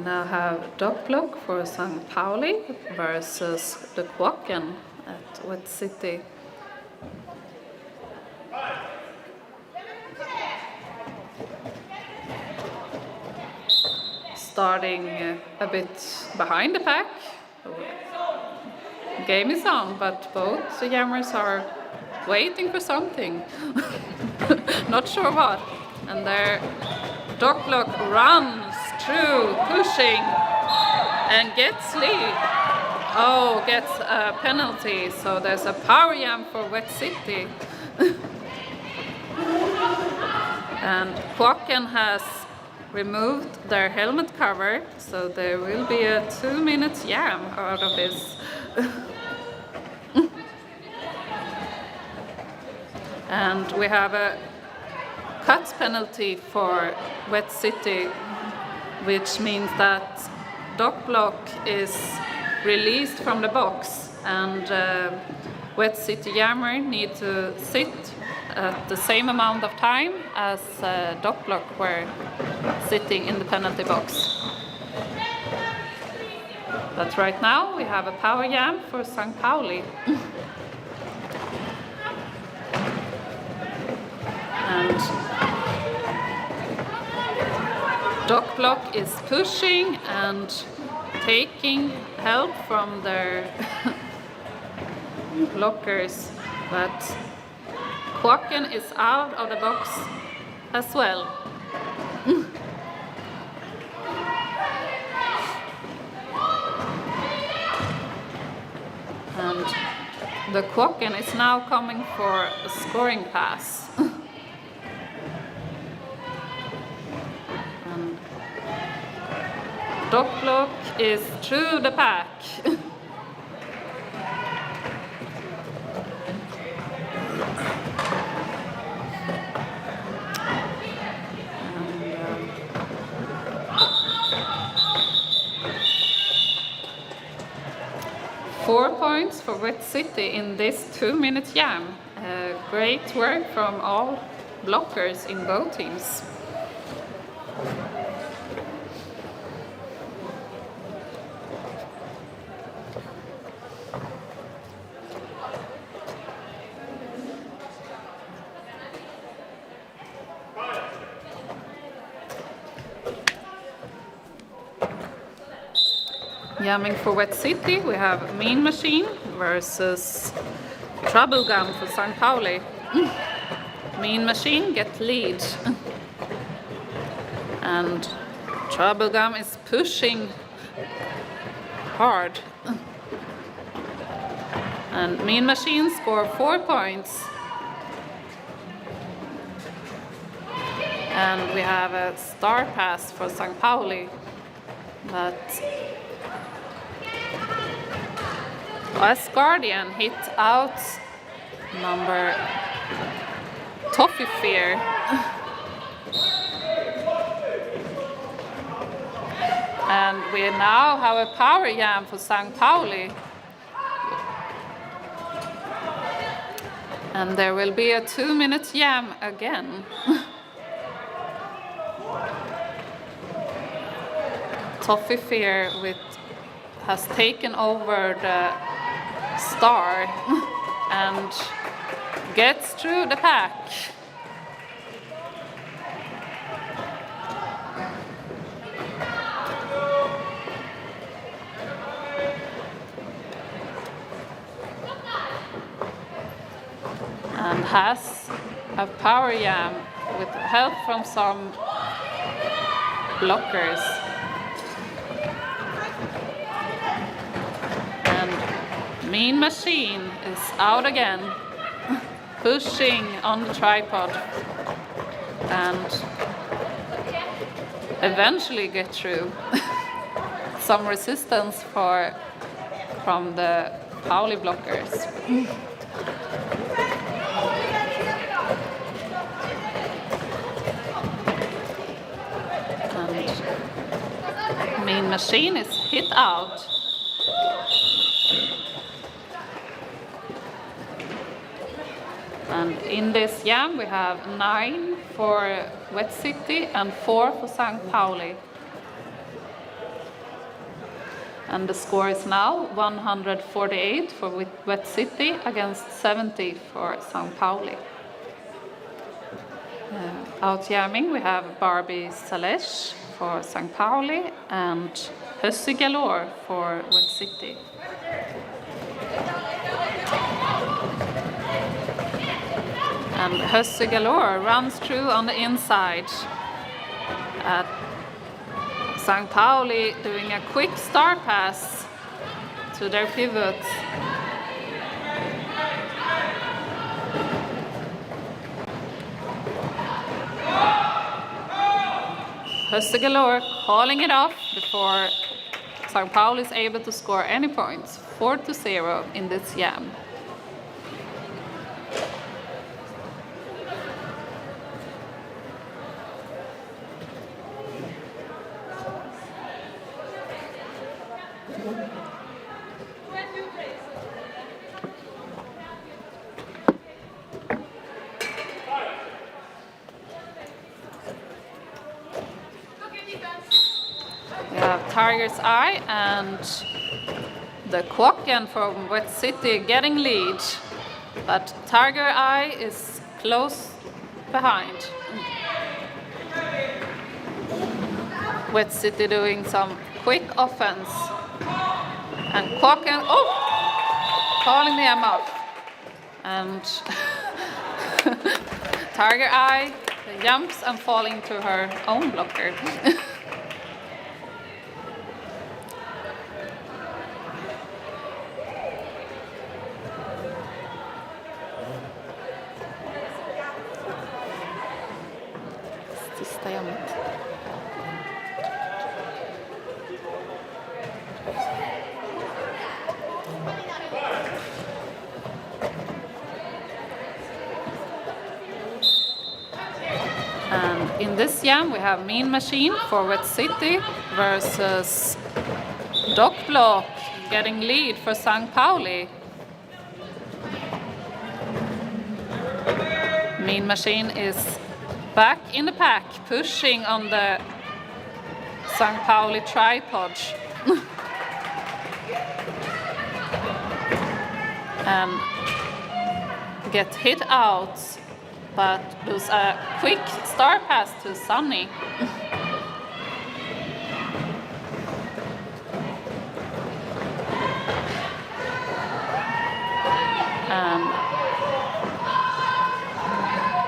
now have dog block for St. Pauli versus the Quacken at Wet City. Starting a bit behind the pack. Game is on, but both the jammers are waiting for something. Not sure what. And their dog block runs through, pushing, and gets lead. Oh, gets a penalty, so there's a power jam for Wet City. And Quacken has removed their helmet cover, so there will be a 2-minute jam out of this. And we have a cut penalty for Wet City, which means that dog block is released from the box, and Wet City jammer need to sit at the same amount of time as dog block were sitting in the penalty box. But right now we have a power jam for St. Pauli. And dog block is pushing and taking help from their blockers, but Quacken is out of the box as well. And the Quacken is now coming for a scoring pass. And dog block is through the pack. Four points for Wet City in this 2-minute jam. Great work from all blockers in both teams. Jamming for Wet City, we have Mean Machine versus Trouble Gum for St. Pauli. Mean Machine get lead. And Trouble Gum is pushing hard. And Mean Machine score 4 points. And we have a star pass for St. Pauli. But as Guardian hit out number Toffee Fear. And we now have a power jam for St. Pauli. And there will be a 2-minute jam again. Toffee Fear has taken over the star and gets through the pack. And has a power jam with help from some blockers. Mean Machine is out again, pushing on the tripod, and eventually get through. Some resistance from the Pauli blockers. And Mean Machine is hit out. And in this jam we have 9 for Wet City and 4 for St. Pauli. And the score is now 148 for Wet City against 70 for St. Pauli. Outjamming, we have Derby-licious for St. Pauli and Hussy Galore for Wet City. And Hussy Galore runs through on the inside. St. Pauli doing a quick star pass to their pivot. Hussy Galore calling it off before St. Pauli is able to score any points. 4-0 in this jam. We have Tiger's Eye and the Quocken from Wet City getting lead, but Tiger Eye is close behind. Wet City doing some quick offense, and Quocken, calling them off, and Tiger Eye jumps and falling to her own blocker. Sista jammet. And in this jam we have Mean Machine for Wet City versus Dock Block getting lead for St. Pauli. Mean Machine is back in the pack, pushing on the St. Pauli tripod. And get hit out, but lose a quick star pass to Sunny. And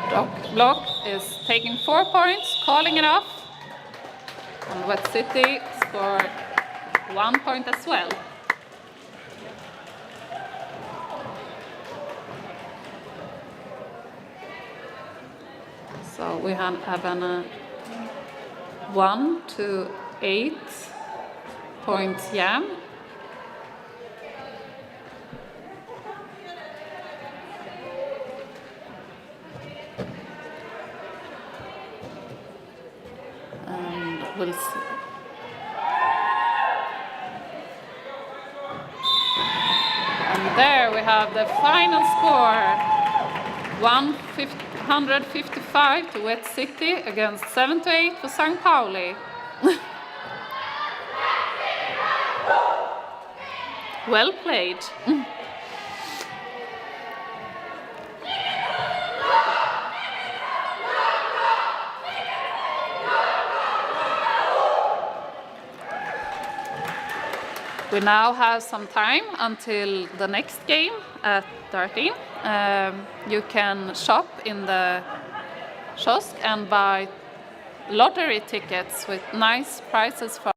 Dock Block is taking 4 points, calling it off. And Wet City scored 1 point as well. So we have a 1 to 8 points jam. And we'll see. And there we have the final score. 155 to Wet City against 7-8 for St. Pauli. Well played. We now have some time until the next game at 13. You can shop in the kiosk and buy lottery tickets with nice prizes from